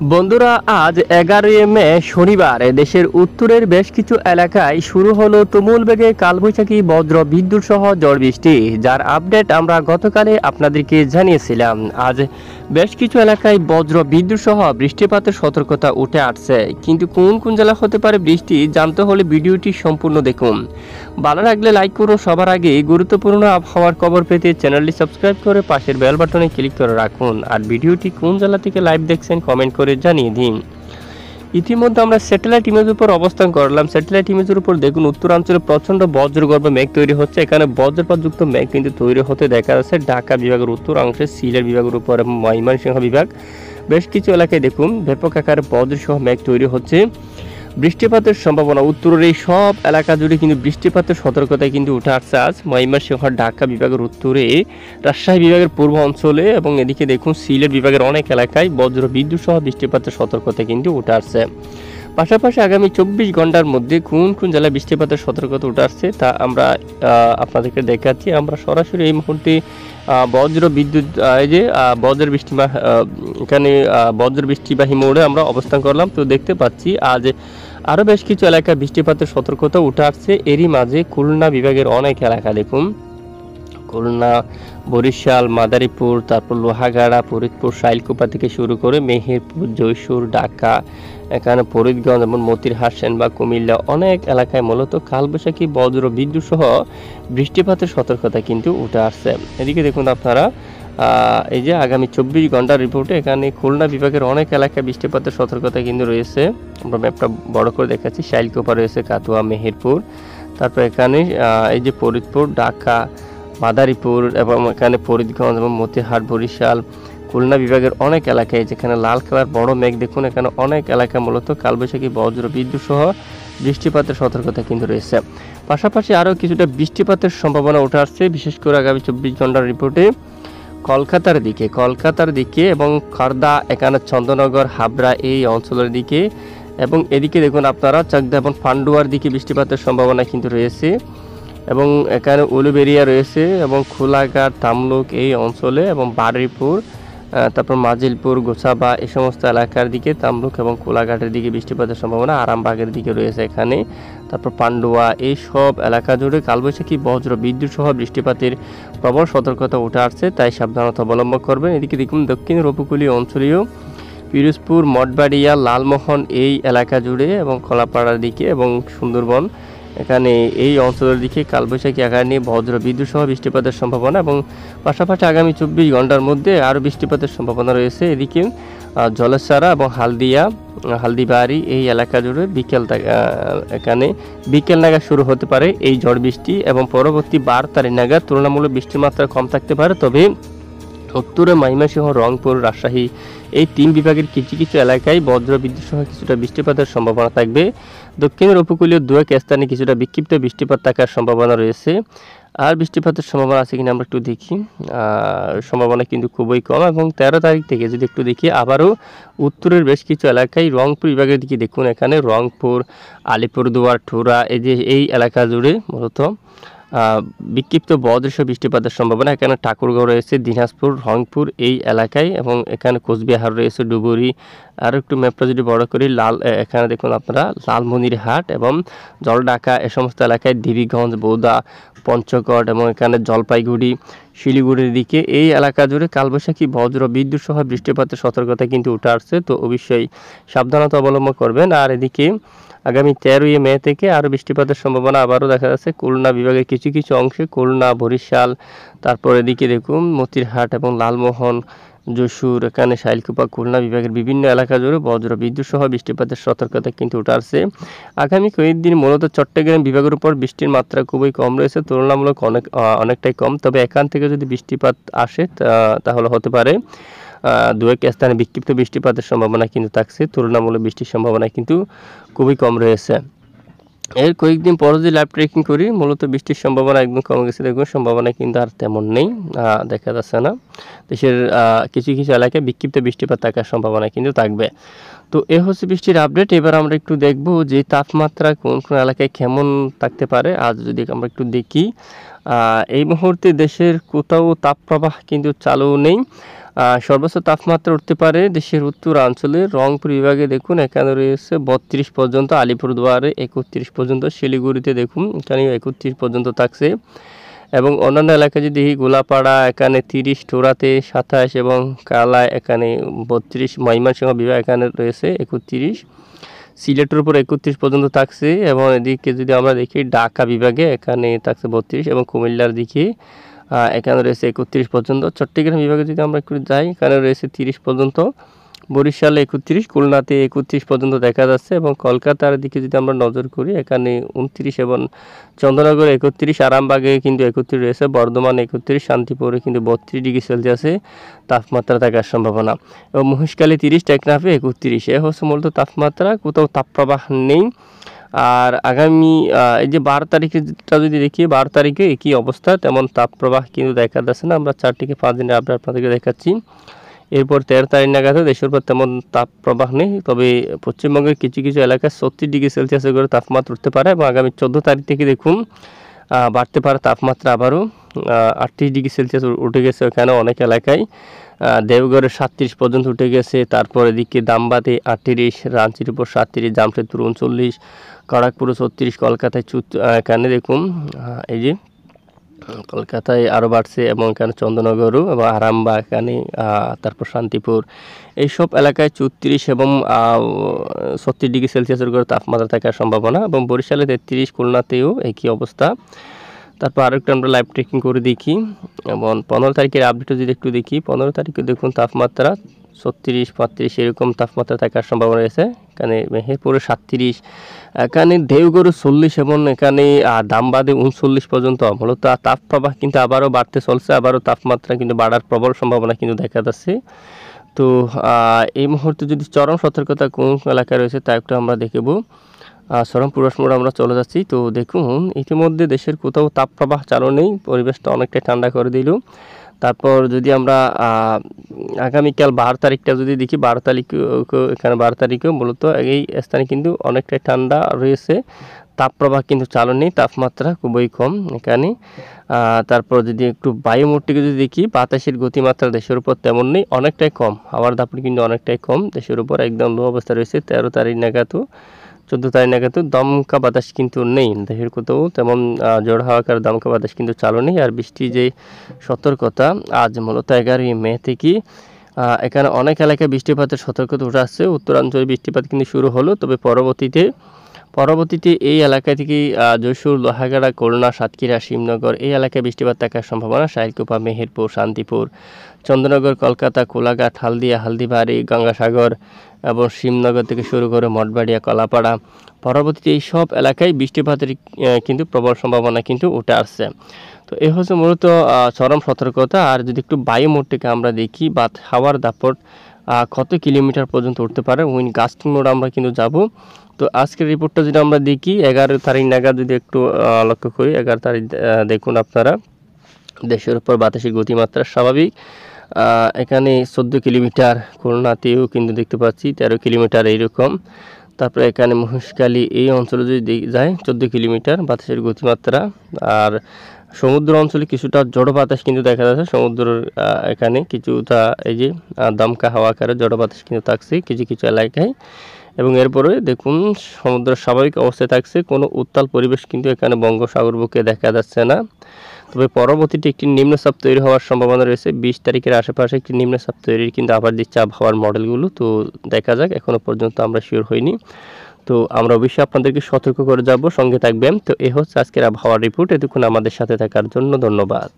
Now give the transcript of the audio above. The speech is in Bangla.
বন্ধুরা, আজ 11 মে শনিবার দেশের উত্তরের বেশ কিছু এলাকায় শুরু হলো তুমুল বেগে কালবৈশাখী বজ্র বিদ্যুৎ সহ ঝড় বৃষ্টি, যার আপডেট আমরা গতকালে আপনাদেরকে জানিয়েছিলাম। আজ বেশ কিছু এলাকায় বজ্র বিদ্যুৎ সহ বৃষ্টিপাতের সতর্কতা উঠে আসছে, কিন্তু কোন কোন জেলা হতে পারে বৃষ্টি জানতে হলে ভিডিওটি সম্পূর্ণ দেখুন। ভালো লাগলে লাইক করুন। সবার আগে গুরুত্বপূর্ণ আবহাওয়ার খবর পেতে চ্যানেলটি সাবস্ক্রাইব করে পাশের বেল বাটনে ক্লিক করে রাখুন। আর ভিডিওটি কোন জেলা থেকে লাইভ দেখছেন কমেন্ট করে জানিয়ে দিন। ইতিমধ্যে আমরা স্যাটেলাইট ইমেজের উপর অবস্থান করলাম। স্যাটেলাইট ইমেজের উপর দেখুন উত্তরাঞ্চলে প্রচণ্ড বজ্রগর্ভ মেঘ তৈরি হচ্ছে। এখানে বজ্রপাতযুক্ত মেঘ কিন্তু তৈরি হতে দেখা যাচ্ছে ঢাকা বিভাগের উত্তরাংশে, সিলেট বিভাগের উপর এবং ময়মনসিংহ বিভাগ বেশ কিছু এলাকায় দেখুন ব্যাপক আকারে বজ্রসহ মেঘ তৈরি হচ্ছে। বৃষ্টিপাতের সম্ভাবনা উত্তরের এই সব এলাকা জুড়ে কিন্তু বৃষ্টিপাতের সতর্কতায় কিন্তু উঠে আসছে। আজ ময়মনসিংহ, ঢাকা বিভাগের উত্তরে, রাজশাহী বিভাগের পূর্ব অঞ্চলে এবং এদিকে দেখুন সিলেট বিভাগের অনেক এলাকায় বজ্র বিদ্যুৎ সহ বৃষ্টিপাতের সতর্কতা কিন্তু উঠে আসছে। পাশাপাশি আগামী 24 ঘন্টার মধ্যে কোন কোন জেলায় বৃষ্টিপাতের সতর্কতা উঠে আসছে তা আমরা আপনাদেরকে দেখাচ্ছি। আমরা সরাসরি এই মুহূর্তে বজ্র বিদ্যুৎ এই যে বজ্র বৃষ্টি এখানে বজ্র বৃষ্টিবাহী মোড়ে আমরা অবস্থান করলাম। তো দেখতে পাচ্ছি আজ আরও বেশ কিছু এলাকায় বৃষ্টিপাতের সতর্কতা উঠে আসছে। এরই মাঝে খুলনা বিভাগের অনেক এলাকা দেখুন, খুলনা, বরিশাল, মাদারীপুর, তারপর লোহাগাড়া, ফরিদপুর, শাইলকুপা থেকে শুরু করে মেহেরপুর, জয়সুর, ঢাকা, এখানে ফরিদগঞ্জ এবং মতিরহাট, সেনবাগ, কুমিল্লা অনেক এলাকায় মূলত কালবৈশাখী বজ্র বিদ্যুৎ সহ বৃষ্টিপাতের সতর্কতা কিন্তু উঠে আসছে। এদিকে দেখুন আপনারা এই যে আগামী 24 ঘন্টার রিপোর্টে এখানে খুলনা বিভাগের অনেক এলাকায় বৃষ্টিপাতের সতর্কতা কিন্তু রয়েছে। আমরা ম্যাপটা বড় করে দেখাচ্ছি। শাইলকুপা রয়েছে, কাতুয়া, মেহেরপুর, তারপর এখানে এই যে ফরিদপুর, ঢাকা, মাদারীপুর এবং এখানে ফরিদগঞ্জ এবং মতিরহাট, বরিশাল, খুলনা বিভাগের অনেক এলাকায় যেখানে লাল কালার বড় মেঘ দেখুন, এখানে অনেক এলাকা মূলত কালবৈশাখী বজ্র বিদ্যুৎ সহ বৃষ্টিপাতের সতর্কতা কিন্তু রয়েছে। পাশাপাশি আরও কিছুটা বৃষ্টিপাতের সম্ভাবনা উঠে আসছে, বিশেষ করে আগামী 24 ঘন্টার রিপোর্টে কলকাতার দিকে এবং খর্দা, এখানে চন্দননগর, হাবড়া এই অঞ্চলের দিকে এবং এদিকে দেখুন আপনারা চাকদা এবং পান্ডুয়ার দিকে বৃষ্টিপাতের সম্ভাবনা কিন্তু রয়েছে এবং এখানে উলুবেড়িয়া রয়েছে এবং খোলাঘাট, তামলুক এই অঞ্চলে এবং বারুইপুর, তারপর মাজিলপুর, গোছাবা এই সমস্ত এলাকার দিকে, তামলুক এবং কোলাঘাটের দিকে বৃষ্টিপাতের সম্ভাবনা, আরামবাগের দিকে রয়েছে এখানে, তারপর পান্ডুয়া এই সব এলাকা জুড়ে কালবৈশাখী বজ্র বিদ্যুৎ সহ বৃষ্টিপাতের প্রবল সতর্কতা উঠে আসছে, তাই সাবধানতা অবলম্বন করবেন। এদিকে দেখুন দক্ষিণের উপকূলীয় অঞ্চলীয় পিরোজপুর, মঠবাড়িয়া, লালমোহন এই এলাকা জুড়ে এবং খোলাপাড়ার দিকে এবং সুন্দরবন এখানে এই অঞ্চলের দিকে কালবৈশাখী আকার নিয়ে বজ্র বিদ্যুৎ সহ বৃষ্টিপাতের সম্ভাবনা এবং পাশাপাশি আগামী 24 ঘন্টার মধ্যে আরও বৃষ্টিপাতের সম্ভাবনা রয়েছে। এদিকে জলেছাড়া এবং হালদিবাড়ি এই এলাকা জুড়ে এখানে বিকেল নাগাদ শুরু হতে পারে এই ঝড় বৃষ্টি এবং পরবর্তী 12 তারিখ নাগাদ তুলনামূলক বৃষ্টির মাত্রা কম থাকতে পারে। তবে উত্তরে ময়মনসিংহ, রংপুর, রাজশাহী এই 3 বিভাগের কিছু কিছু এলাকায় বজ্র বিদ্যুৎ সহ কিছুটা বৃষ্টিপাতের সম্ভাবনা থাকবে। দক্ষিণের উপকূলীয় 2 স্থানে কিছুটা বিক্ষিপ্ত বৃষ্টিপাত থাকার সম্ভাবনা রয়েছে। আর বৃষ্টিপাতের সম্ভাবনা আছে কিনা আমরা একটু দেখি। সম্ভাবনা কিন্তু খুবই কম এবং 13 তারিখ থেকে যদি একটু দেখি আবারও উত্তরের বেশ কিছু এলাকায় রংপুর বিভাগের দিকে দেখুন, এখানে রংপুর, আলিপুরদুয়ার, ঠুরা এই এলাকা জুড়ে মূলত বিক্ষিপ্ত বজ্রসহ বৃষ্টিপাতের সম্ভাবনা। এখানে ঠাকুরগাঁও রয়েছে, দিনাজপুর, রংপুর এই এলাকায় এবং এখানে কোচবিহার রয়েছে, ডুবুরি। আর একটু ম্যাপটা যদি বড় করি, এখানে দেখুন আপনারা লালমনিরহাট এবং জলঢাকা এ সমস্ত এলাকায়, দেবীগঞ্জ, বৌদা, পঞ্চগড় এবং এখানে জলপাইগুড়ি, শিলিগুড়ির দিকে এই এলাকা জুড়ে কালবৈশাখী বজ্র বিদ্যুৎ সহ বৃষ্টিপাতের সতর্কতা কিন্তু উঠে আসছে, তো অবশ্যই সাবধানতা অবলম্বন করবেন। আর এদিকে আগামী 13 মে থেকে আরও বৃষ্টিপাতের সম্ভাবনা আবারও দেখা যাচ্ছে খুলনা বিভাগের কিছু কিছু অংশে, খুলনা, বরিশাল, তারপর এদিকে দেখুন মতিরহাট এবং লালমোহন, যশোর, এখানে শাইলকুপা, খুলনা বিভাগের বিভিন্ন এলাকা জুড়ে বজ্র বিদ্যুৎ সহ বৃষ্টিপাতের সতর্কতা কিন্তু উঠে আসছে। আগামী কয়েকদিন মূলত চট্টগ্রাম বিভাগের উপর বৃষ্টির মাত্রা খুবই কম রয়েছে, তুলনামূলক অনেকটাই কম। তবে এখান থেকে যদি বৃষ্টিপাত আসে তাহলে হতে পারে 2 স্থানে বিক্ষিপ্ত বৃষ্টিপাতের সম্ভাবনা কিন্তু থাকছে, তুলনামূলক বৃষ্টির সম্ভাবনা কিন্তু খুবই কম রয়েছে। এর কয়েকদিন পর যদি লাইভ ট্রেকিং করি মূলত বৃষ্টির সম্ভাবনা একদম কমে গেছে, দেখুন সম্ভাবনা কিন্তু আর তেমন নেই, দেখা যাচ্ছে না। দেশের কিছু কিছু এলাকায় বিক্ষিপ্ত বৃষ্টিপাত থাকার সম্ভাবনা কিন্তু থাকবে। তো এ হচ্ছে বৃষ্টির আপডেট। এবার আমরা একটু দেখব যে তাপমাত্রা কোন কোন এলাকায় কেমন থাকতে পারে। আজ যদি আমরা একটু দেখি, এই মুহূর্তে দেশের কোথাও তাপপ্রবাহ কিন্তু চালু নেই। সর্বোচ্চ তাপমাত্রা উঠতে পারে দেশের উত্তরাঞ্চলে রংপুর বিভাগে দেখুন এখানে রয়েছে 32 পর্যন্ত, আলিপুরদুয়ারে 31 পর্যন্ত, শিলিগুড়িতে দেখুন এখানে 31 পর্যন্ত থাকছে এবং অন্যান্য এলাকায় যদি গোলাপাড়া এখানে 30, টোরাতে 27 এবং কালায় এখানে 32, ময়মনসিংহ বিভাগ এখানে রয়েছে 31, সিলেটের উপর 31 পর্যন্ত থাকছে এবং এদিকে যদি আমরা দেখি ঢাকা বিভাগে এখানে থাকছে 32 এবং কুমিল্লার দিকে এখানে রয়েছে 31 পর্যন্ত। চট্টগ্রাম বিভাগে যদি আমরা একটু যাই এখানে রয়েছে 30 পর্যন্ত, বরিশালে 31, খুলনাতে 31 পর্যন্ত দেখা যাচ্ছে এবং কলকাতার দিকে যদি আমরা নজর করি এখানে 29 এবং চন্দ্রনগর 31, আরামবাগে কিন্তু 31 রয়েছে, বর্ধমান 31, শান্তিপুরে কিন্তু 32 ডিগ্রি সেলসিয়াসে তাপমাত্রা থাকার সম্ভাবনা এবং মহেশখালী 30, টেকনাফে 31। এ হচ্ছে মূলত তাপমাত্রা, কোথাও তাপপ্রবাহ নেই। আর আগামী এই যে 12 তারিখেটা যদি দেখি 12 তারিখে একই অবস্থা, তেমন তাপপ্রবাহ কিন্তু দেখা যাচ্ছে না। আমরা 4 থেকে 5 দিনের আপডেট আপনাদেরকে দেখাচ্ছি। এরপর 13 তারিখ নাগাদ দেশের উপর তেমন তাপপ্রবাহ নেই, তবে পশ্চিমবঙ্গের কিছু কিছু এলাকায় 36 ডিগ্রি সেলসিয়াসের করে তাপমাত্রা উঠতে পারে এবং আগামী 14 তারিখ থেকে দেখুন বাড়তে পারে তাপমাত্রা আবারও 38 ডিগ্রি সেলসিয়াস উঠে গেছে ওখানে অনেক এলাকায়। দেওঘরে 37 পর্যন্ত উঠে গেছে, তারপর এদিকে দামবাতে 38, রাঞ্চির উপর 37, জামশেদপুর 39, খড়গপুরে 36, কলকাতায় এখানে দেখুন এই যে কলকাতায় আরও বাড়ছে এবং এখানে চন্দ্রনগরও এবং আরামবাগ এখানে, তারপর শান্তিপুর এইসব এলাকায় 34 এবং 36 ডিগ্রি সেলসিয়াসের করে তাপমাত্রা থাকার সম্ভাবনা এবং বরিশালে 33, খুলনাতেও একই অবস্থা। তারপর আরেকটু আমরা লাইভ ট্রেকিং করে দেখি এবং 15 তারিখের আপডেটও যদি একটু দেখি, 15 তারিখে দেখুন তাপমাত্রা 36, 35 এরকম তাপমাত্রা থাকার সম্ভাবনা রয়েছে। এখানে মেহেরপুরে 37, এখানে দেওঘরে 40 এবং এখানে দামবাদে 39 পর্যন্ত। মূলত তাপপ্রবাহ কিন্তু আবারও বাড়তে চলছে, আবারও তাপমাত্রা কিন্তু বাড়ার প্রবল সম্ভাবনা কিন্তু দেখা যাচ্ছে। তো এই মুহূর্তে যদি চরম সতর্কতা কোন এলাকায় রয়েছে তা একটু আমরা দেখব। চরম পূর্বাভাস মোড়ে আমরা চলে যাচ্ছি। তো দেখুন ইতিমধ্যে দেশের কোথাও তাপপ্রবাহ চালু নেই, পরিবেশটা অনেকটাই ঠান্ডা করে দিল। তারপর যদি আমরা আগামীকাল 12 তারিখটা যদি দেখি, 12 তারিখ এখানে 12 তারিখেও মূলত এই স্থানে কিন্তু অনেকটাই ঠান্ডা রয়েছে, তাপপ্রবাহ কিন্তু চালু নেই, তাপমাত্রা খুবই কম এখানে। তারপর যদি একটু বায়ুমোটটিকে যদি দেখি, বাতাসের গতিমাত্রা দেশের উপর তেমন নেই, অনেকটাই কম, হাওয়ার দাপট কিন্তু অনেকটাই কম, দেশের উপর একদম লো অবস্থা রয়েছে। 13 তারিখ নাগাদও 14 তারিখ নাগাদও দমকা বাতাস কিন্তু নেই দেশের কোথাও, তেমন ঝড় হাওয়াকার দমকা বাতাস কিন্তু চালু নেই। আর বৃষ্টি যে সতর্কতা আজ মূলত 11 মে থেকে এখানে অনেক এলাকায় বৃষ্টিপাতের সতর্কতা উঠে আসছে। উত্তরাঞ্চলে বৃষ্টিপাত কিন্তু শুরু হলো, তবে পরবর্তীতে এই এলাকা থেকে যশোর, লোহাগাড়া, খুলনা, সাতক্ষীরা, শিবনগর এই এলাকায় বৃষ্টিপাত থাকার সম্ভাবনা। শাইলকুপা, মেহেরপুর, শান্তিপুর, চন্দ্রনগর, কলকাতা, কোলাঘাট, হালদিয়া, হালদিবাড়ি, গঙ্গাসাগর এবং শিবনগর থেকে শুরু করে মঠবাড়িয়া, কলাপাড়া, পরবর্তীতে এই সব এলাকায় বৃষ্টিপাতের কিন্তু প্রবল সম্ভাবনা কিন্তু উঠে আসছে। তো এই হচ্ছে মূলত চরম সতর্কতা। আর যদি একটু বায়ুমোটটিকে আমরা দেখি বা হাওয়ার দাপট কত কিলোমিটার পর্যন্ত উঠতে পারে, উইন্ড গাস্টিং মোড আমরা কিন্তু যাব। তো আজকের রিপোর্টটা যদি আমরা দেখি 11 তারিখ নাগাদ যদি একটু লক্ষ্য করি, 11 তারিখ দেখুন আপনারা দেশের উপর বাতাসের গতিমাত্রা স্বাভাবিক, এখানে 14 কিলোমিটার, খুলনাতেও কিন্তু দেখতে পাচ্ছি 13 কিলোমিটার এইরকম। তারপরে এখানে মহেশখালী এই অঞ্চলে যদি যায় 14 কিলোমিটার বাতাসের গতিমাত্রা। আর সমুদ্র অঞ্চলে কিছুটা জড় বাতাস কিন্তু দেখা যাচ্ছে, সমুদ্রের এখানে কিছুটা এই যে দমকা হাওয়া আকারে জড় বাতাস কিন্তু থাকছে কিছু কিছু এলাকায়। এবং এরপরে দেখুন সমুদ্রের স্বাভাবিক অবস্থায় থাকছে, কোনো উত্তাল পরিবেশ কিন্তু এখানে বঙ্গোসাগর বুকে দেখা যাচ্ছে না। তবে পরবর্তীতে একটি নিম্নচাপ তৈরি হওয়ার সম্ভাবনা রয়েছে, 20 তারিখের আশেপাশে একটি নিম্নচাপ তৈরির কিন্তু আবার দিচ্ছে আবহাওয়ার মডেলগুলো। তো দেখা যাক, এখনও পর্যন্ত আমরা শিওর হইনি। তো আমরা অবশ্যই আপনাদেরকে সতর্ক করে যাব, সঙ্গে থাকবেন। তো এ হচ্ছে আজকের আবহাওয়ার রিপোর্ট। এতক্ষণ আমাদের সাথে থাকার জন্য ধন্যবাদ।